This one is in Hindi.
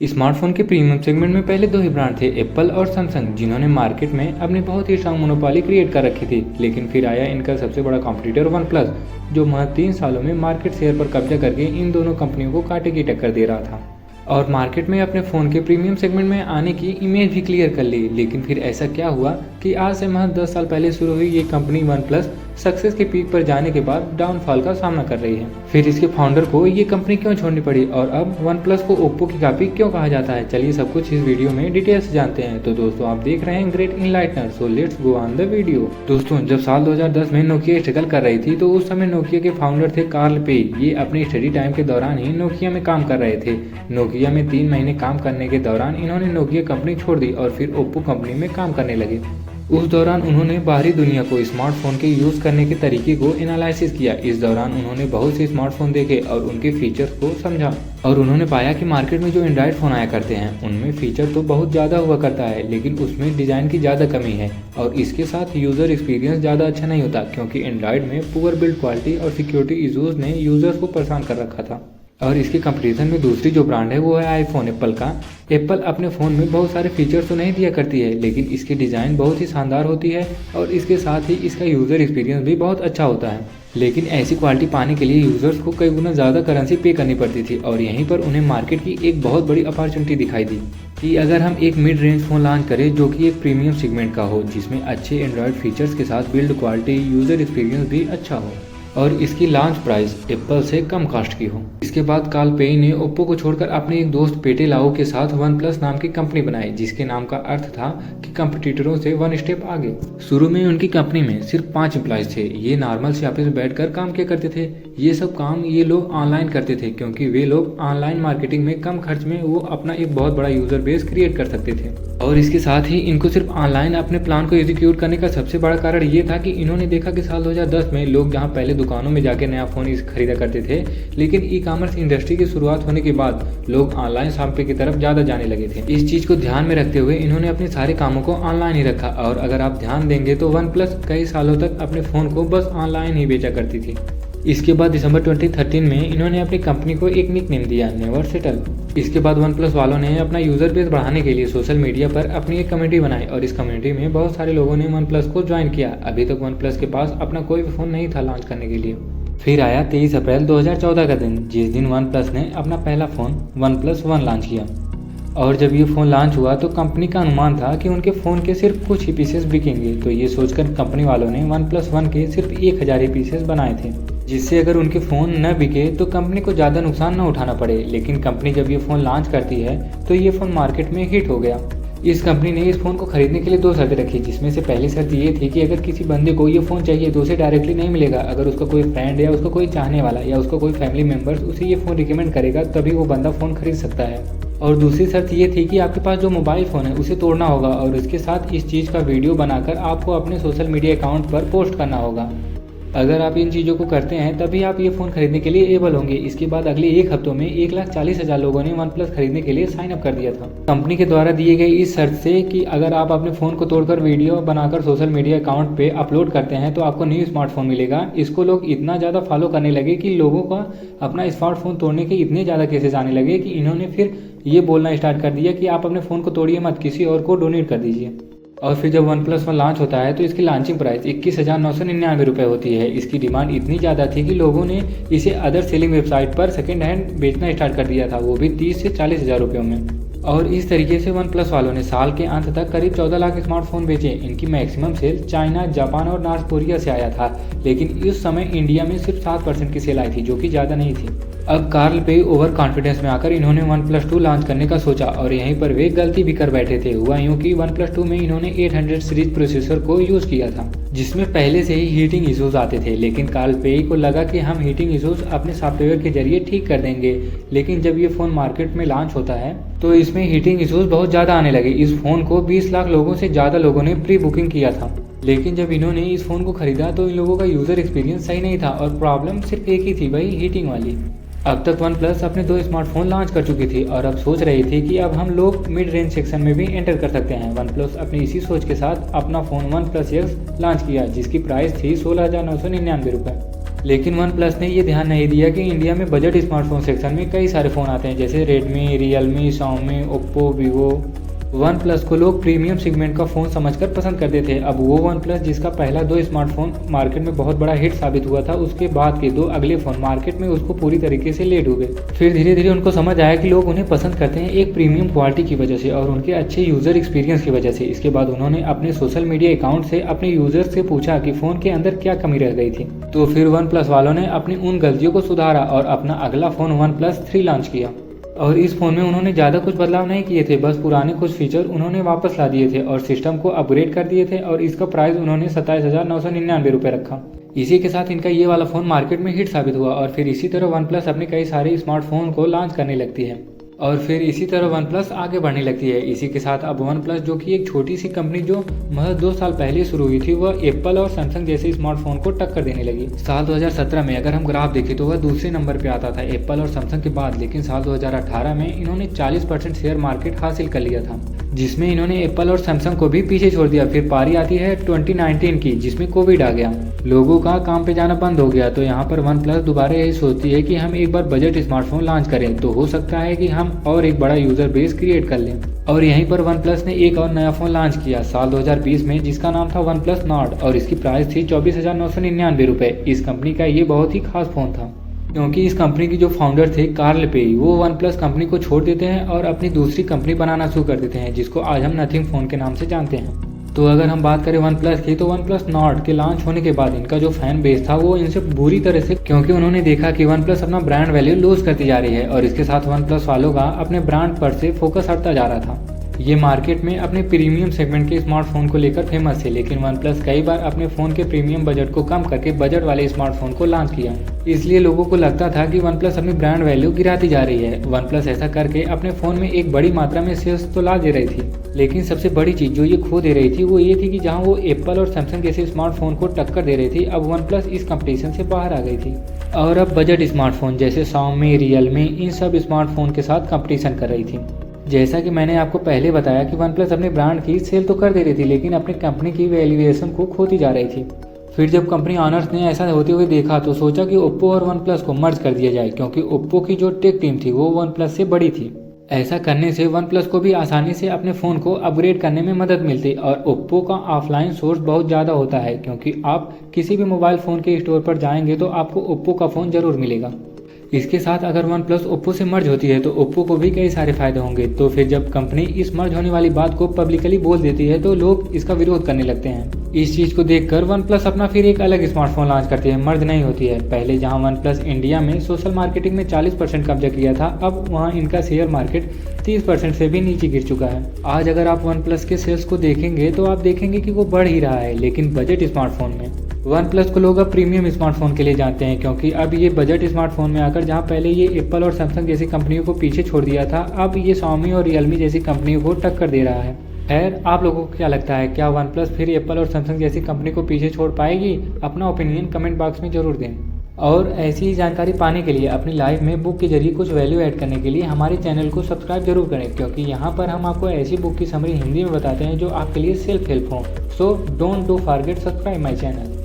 स्मार्टफोन के प्रीमियम सेगमेंट में पहले दो ही ब्रांड थे, एप्पल और सैमसंग, जिन्होंने मार्केट में अपनी बहुत ही स्ट्रांग मोनोपोली क्रिएट कर रखी थी। लेकिन फिर आया इनका सबसे बड़ा कॉम्पिटिटर वन प्लस, जो महज 3 सालों में मार्केट शेयर पर कब्जा करके इन दोनों कंपनियों को कांटे की टक्कर दे रहा था और मार्केट में अपने फ़ोन के प्रीमियम सेगमेंट में आने की इमेज भी क्लियर कर ली। लेकिन फिर ऐसा क्या हुआ कि आज से महज 10 साल पहले शुरू हुई ये कंपनी वन प्लस सक्सेस के पीक पर जाने के बाद डाउनफॉल का सामना कर रही है। फिर इसके फाउंडर को ये कंपनी क्यों छोड़नी पड़ी और अब वन प्लस को ओप्पो की कॉपी क्यों कहा जाता है, चलिए सब कुछ इस वीडियो में डिटेल से जानते हैं। तो दोस्तों, आप देख रहे हैं great enlightener, so let's go on the video. दोस्तों, जब साल 2010 में नोकिया स्ट्रगल कर रही थी तो उस समय नोकिया के फाउंडर थे कार्ल पे। ये अपनी स्टडी टाइम के दौरान ही नोकिया में काम कर रहे थे। नोकिया में 3 महीने काम करने के दौरान इन्होंने नोकिया कंपनी छोड़ दी और फिर ओप्पो कंपनी में काम करने लगे। उस दौरान उन्होंने बाहरी दुनिया को स्मार्टफोन के यूज़ करने के तरीके को एनालिसिस किया। इस दौरान उन्होंने बहुत से स्मार्टफोन देखे और उनके फीचर्स को समझा और उन्होंने पाया कि मार्केट में जो एंड्रॉयड फ़ोन आया करते हैं उनमें फीचर तो बहुत ज़्यादा हुआ करता है, लेकिन उसमें डिज़ाइन की ज़्यादा कमी है और इसके साथ यूज़र एक्सपीरियंस ज़्यादा अच्छा नहीं होता, क्योंकि एंड्रॉयड में पुअर बिल्ड क्वालिटी और सिक्योरिटी इशूज़ ने यूज़र्स को परेशान कर रखा था। और इसके कंपटीशन में दूसरी जो ब्रांड है वो है आईफोन, एप्पल का। एप्पल अपने फ़ोन में बहुत सारे फीचर्स तो नहीं दिया करती है, लेकिन इसकी डिज़ाइन बहुत ही शानदार होती है और इसके साथ ही इसका यूज़र एक्सपीरियंस भी बहुत अच्छा होता है। लेकिन ऐसी क्वालिटी पाने के लिए यूज़र्स को कई गुना ज़्यादा करेंसी पे करनी पड़ती थी और यहीं पर उन्हें मार्केट की एक बहुत बड़ी अपॉर्चुनिटी दिखाई दी कि अगर हम एक मिड रेंज फ़ोन लॉन्च करें जो कि एक प्रीमियम सेगमेंट का हो, जिसमें अच्छे एंड्रॉयड फीचर्स के साथ बिल्ड क्वालिटी, यूज़र एक्सपीरियंस भी अच्छा हो और इसकी लॉन्च प्राइस एप्पल से कम कास्ट की हो। इसके बाद कार्ल पे ने ओप्पो को छोड़कर अपने एक दोस्त पेटे लाओ के साथ वन प्लस नाम की कंपनी बनाई, जिसके नाम का अर्थ था कि कंपटीटरों से 1 स्टेप आगे। शुरू में उनकी कंपनी में सिर्फ 5 एम्प्लॉयज थे। ये नॉर्मल से ऑफिस में बैठकर काम किया करते थे। ये सब काम ये लोग ऑनलाइन करते थे, क्योंकि वे लोग ऑनलाइन मार्केटिंग में कम खर्च में वो अपना एक बहुत बड़ा यूजर बेस क्रिएट कर सकते थे। और इसके साथ ही इनको सिर्फ ऑनलाइन अपने प्लान को एग्जीक्यूट करने का सबसे बड़ा कारण ये था कि इन्होंने देखा कि साल 2010 में लोग जहाँ पहले दुकानों में जाके नया फ़ोन खरीदा करते थे, लेकिन ई कॉमर्स इंडस्ट्री की शुरुआत होने के बाद लोग ऑनलाइन शॉपिंग की तरफ ज़्यादा जाने लगे थे। इस चीज़ को ध्यान में रखते हुए इन्होंने अपने सारे कामों को ऑनलाइन ही रखा और अगर आप ध्यान देंगे तो वन प्लस कई सालों तक अपने फ़ोन को बस ऑनलाइन ही बेचा करती थी। इसके बाद दिसंबर 2013 में इन्होंने अपनी कंपनी को एक निक नेम दिया, नेवर सेटल। इसके बाद वन प्लस वालों ने अपना यूज़र बेस बढ़ाने के लिए सोशल मीडिया पर अपनी एक कम्युनिटी बनाई और इस कम्युनिटी में बहुत सारे लोगों ने वन प्लस को ज्वाइन किया। अभी तक वन प्लस के पास अपना कोई भी फ़ोन नहीं था लॉन्च करने के लिए। फिर आया 23 अप्रैल 2014 का दिन, जिस दिन वन प्लस ने अपना पहला phone one plus one launch किया। और जब ये फ़ोन लॉन्च हुआ तो कंपनी का अनुमान था कि उनके फ़ोन के सिर्फ कुछ ही पीसेस बिकेंगे, तो ये सोचकर कंपनी वालों ने वन प्लस वन के सिर्फ 1000 ही पीसेस बनाए थे, जिससे अगर उनके फ़ोन न बिके तो कंपनी को ज़्यादा नुकसान न उठाना पड़े। लेकिन कंपनी जब ये फ़ोन लॉन्च करती है तो ये फ़ोन मार्केट में हिट हो गया। इस कंपनी ने इस फ़ोन को खरीदने के लिए 2 शर्तें रखी, जिसमें से पहली शर्त ये थी कि अगर किसी बंदे को ये फ़ोन चाहिए तो उसे डायरेक्टली नहीं मिलेगा। अगर उसका कोई फ्रेंड या उसका कोई चाहने वाला या उसका कोई फैमिली मेम्बर्स उसे ये फ़ोन रिकमेंड करेगा तभी वो बंदा फ़ोन खरीद सकता है। और दूसरी शर्त ये थी कि आपके पास जो मोबाइल फ़ोन है उसे तोड़ना होगा और इसके साथ इस चीज़ का वीडियो बनाकर आपको अपने सोशल मीडिया अकाउंट पर पोस्ट करना होगा। अगर आप इन चीज़ों को करते हैं तभी आप ये फ़ोन खरीदने के लिए एबल होंगे। इसके बाद अगले 1 हफ्तों में 1,40,000 लोगों ने वन प्लस खरीदने के लिए साइन अप कर दिया था। कंपनी के द्वारा दिए गए इस शर्त से कि अगर आप अपने फ़ोन को तोड़कर वीडियो बनाकर सोशल मीडिया अकाउंट पे अपलोड करते हैं तो आपको न्यू स्मार्टफोन मिलेगा। इसको लोग इतना ज़्यादा फॉलो करने लगे कि लोगों का अपना स्मार्टफोन तोड़ने के इतने ज़्यादा केसेस आने लगे कि इन्होंने फिर ये बोलना स्टार्ट कर दिया कि आप अपने फ़ोन को तोड़िए मत, किसी और को डोनेट कर दीजिए। और फिर जब वन प्लस वन लॉन्च होता है तो इसकी लॉन्चिंग प्राइस 21,999 रुपये होती है। इसकी डिमांड इतनी ज़्यादा थी कि लोगों ने इसे अदर सेलिंग वेबसाइट पर सेकेंड हैंड बेचना स्टार्ट कर दिया था, वो भी 30 से 40 हज़ार रुपयों में। और इस तरीके से वन प्लस वालों ने साल के अंत तक करीब 14 लाख स्मार्टफोन बेचे। इनकी मैक्सिमम सेल चाइना, जापान और नॉर्थ कोरिया से आया था, लेकिन इस समय इंडिया में सिर्फ 7% की सेल आई थी, जो कि ज़्यादा नहीं थी। अब कार्ल पे ओवर कॉन्फिडेंस में आकर इन्होंने वन प्लस टू लॉन्च करने का सोचा और यहीं पर वे गलती भी कर बैठे थे। हुआ यूँ कि वन प्लस टू में इन्होंने 800 सीरीज प्रोसेसर को यूज़ किया था, जिसमें पहले से ही हीटिंग इशूज़ आते थे। लेकिन कार्ल पे को लगा कि हम हीटिंग इशूज़ अपने सॉफ्टवेयर के जरिए ठीक कर देंगे। लेकिन जब ये फ़ोन मार्केट में लॉन्च होता है तो इसमें हीटिंग इशूज़ बहुत ज़्यादा आने लगे। इस फ़ोन को 20 लाख लोगों से ज़्यादा लोगों ने प्री बुकिंग किया था। लेकिन जब इन्होंने इस फ़ोन को खरीदा तो इन लोगों का यूज़र एक्सपीरियंस सही नहीं था और प्रॉब्लम सिर्फ एक ही थी, वही हीटिंग वाली। अब तक वन प्लस अपने 2 स्मार्टफोन लॉन्च कर चुकी थी और अब सोच रही थी कि अब हम लोग मिड रेंज सेक्शन में भी एंटर कर सकते हैं। वन प्लस अपनी इसी सोच के साथ अपना phone one plus x launch किया, जिसकी प्राइस थी 16,999 रुपये। लेकिन वन प्लस ने ये ध्यान नहीं दिया कि इंडिया में बजट स्मार्टफोन सेक्शन में कई सारे फ़ोन आते हैं, जैसे Redmi, Realme, Xiaomi, Oppo, Vivo. One plus को लोग प्रीमियम सेगमेंट का फ़ोन समझकर पसंद करते थे। अब वो वन प्लस जिसका पहला 2 स्मार्टफोन मार्केट में बहुत बड़ा हिट साबित हुआ था, उसके बाद के 2 अगले फ़ोन मार्केट में उसको पूरी तरीके से ले डूबे। फिर धीरे धीरे उनको समझ आया कि लोग उन्हें पसंद करते हैं एक प्रीमियम क्वालिटी की वजह से और उनके अच्छे यूज़र एक्सपीरियंस की वजह से। इसके बाद उन्होंने अपने सोशल मीडिया अकाउंट से अपने यूज़र्स से पूछा कि फ़ोन के अंदर क्या कमी रह गई थी। तो फिर वन प्लस वालों ने अपनी उन गलतियों को सुधारा और अपना अगला फ़ोन वन प्लस 3 लॉन्च किया। और इस फ़ोन में उन्होंने ज़्यादा कुछ बदलाव नहीं किए थे, बस पुराने कुछ फीचर उन्होंने वापस ला दिए थे और सिस्टम को अपग्रेड कर दिए थे और इसका प्राइस उन्होंने 27,999 रुपये रखा। इसी के साथ इनका ये वाला फ़ोन मार्केट में हिट साबित हुआ और फिर इसी तरह वन प्लस अपने कई सारे स्मार्टफोन को लॉन्च करने लगती है और फिर इसी तरह वन प्लस आगे बढ़ने लगती है। इसी के साथ अब वन प्लस, जो कि एक छोटी सी कंपनी जो महज 2 साल पहले शुरू हुई थी, वह एप्पल और सैमसंग जैसे स्मार्टफोन को टक्कर देने लगी। साल 2017 में अगर हम ग्राफ देखें तो वह दूसरे नंबर पे आता था एप्पल और सैमसंग के बाद, लेकिन साल 2018 में इन्होंने 40% शेयर मार्केट हासिल कर लिया था, जिसमें इन्होंने एप्पल और सैमसंग को भी पीछे छोड़ दिया। फिर पारी आती है 2019 की, जिसमें कोविड आ गया, लोगों का काम पे जाना बंद हो गया। तो यहाँ पर वन प्लस दोबारा यही सोचती है कि हम एक बार बजट स्मार्टफोन लॉन्च करें तो हो सकता है कि हम और एक बड़ा यूजर बेस क्रिएट कर लें। और यहीं पर वन प्लस ने एक और नया फोन लॉन्च किया साल 2020 में, जिसका नाम था वन प्लस नॉट और इसकी प्राइस थी 24,999 रुपये। इस कंपनी का ये बहुत ही खास फोन था क्योंकि इस कंपनी की जो फाउंडर थे कार्ल पेई, वो वन प्लस कंपनी को छोड़ देते हैं और अपनी दूसरी कंपनी बनाना शुरू कर देते हैं, जिसको आज हम नथिंग फोन के नाम से जानते हैं। तो अगर हम बात करें वन प्लस की, तो वन प्लस नॉट के लॉन्च होने के बाद इनका जो फैन बेस था वो इनसे बुरी तरह से, क्योंकि उन्होंने देखा कि वन प्लस अपना ब्रांड वैल्यू लूज करती जा रही है और इसके साथ वन प्लस वालों का अपने ब्रांड पर से फोकस हटता जा रहा था। ये मार्केट में अपने प्रीमियम सेगमेंट के स्मार्टफोन को लेकर फेमस है, लेकिन वन प्लस कई बार अपने फ़ोन के प्रीमियम बजट को कम करके बजट वाले स्मार्टफोन को लॉन्च किया। इसलिए लोगों को लगता था कि वन प्लस अपनी ब्रांड वैल्यू गिराती जा रही है। वन प्लस ऐसा करके अपने फ़ोन में एक बड़ी मात्रा में सेल्स तो ला दे रही थी, लेकिन सबसे बड़ी चीज़ जो ये खो दे रही थी वो ये थी कि जहाँ वो एप्पल और सैमसंग जैसे स्मार्टफोन को टक्कर दे रही थी, अब वन प्लस इस कंपटीशन से बाहर आ गई थी और अब बजट स्मार्टफोन जैसे शाओमी, रियलमी, इन सब स्मार्टफोन के साथ कंपटीशन कर रही थी। जैसा कि मैंने आपको पहले बताया कि वन प्लस अपने ब्रांड की सेल तो कर दे रही थी, लेकिन अपनी कंपनी की वैल्यूएशन को खोती जा रही थी। फिर जब कंपनी ऑनर्स ने ऐसा होते हुए देखा तो सोचा कि ओप्पो और वन प्लस को मर्ज कर दिया जाए, क्योंकि ओप्पो की जो टेक टीम थी वो वन प्लस से बड़ी थी। ऐसा करने से वन प्लस को भी आसानी से अपने फ़ोन को अपग्रेड करने में मदद मिलती और ओप्पो का ऑफलाइन सोर्स बहुत ज़्यादा होता है, क्योंकि आप किसी भी मोबाइल फ़ोन के स्टोर पर जाएंगे तो आपको ओप्पो का फ़ोन ज़रूर मिलेगा। इसके साथ अगर वन प्लस ओप्पो से मर्ज होती है तो ओप्पो को भी कई सारे फायदे होंगे। तो फिर जब कंपनी इस मर्ज होने वाली बात को पब्लिकली बोल देती है तो लोग इसका विरोध करने लगते हैं। इस चीज़ को देखकर वन प्लस अपना फिर एक अलग स्मार्टफोन लॉन्च करती है, मर्ज नहीं होती है। पहले जहां वन प्लस इंडिया में सोशल मार्केटिंग में 40% कब्जा किया था, अब वहां इनका शेयर मार्केट 30% से भी नीचे गिर चुका है। आज अगर आप वन प्लस के सेल्स को देखेंगे तो आप देखेंगे कि वो बढ़ ही रहा है, लेकिन बजट स्मार्टफोन में वन प्लस को लोग अब प्रीमियम स्मार्टफोन के लिए जानते हैं, क्योंकि अब ये बजट स्मार्टफोन में आकर जहां पहले ये एप्पल और सैमसंग जैसी कंपनियों को पीछे छोड़ दिया था, अब ये शाओमी और रियलमी जैसी कंपनियों को टक्कर दे रहा है। खैर, आप लोगों को क्या लगता है, क्या वन प्लस फिर एप्पल और सैमसंग जैसी कंपनी को पीछे छोड़ पाएगी? अपना ओपिनियन कमेंट बॉक्स में जरूर दें। और ऐसी ही जानकारी पाने के लिए अपनी लाइफ में बुक के जरिए कुछ वैल्यू ऐड करने के लिए हमारे चैनल को सब्सक्राइब जरूर करें, क्योंकि यहाँ पर हम आपको ऐसी बुक की समरी हिंदी में बताते हैं जो आपके लिए सेल्फ हेल्प हो। So don't do forget subscribe my channel.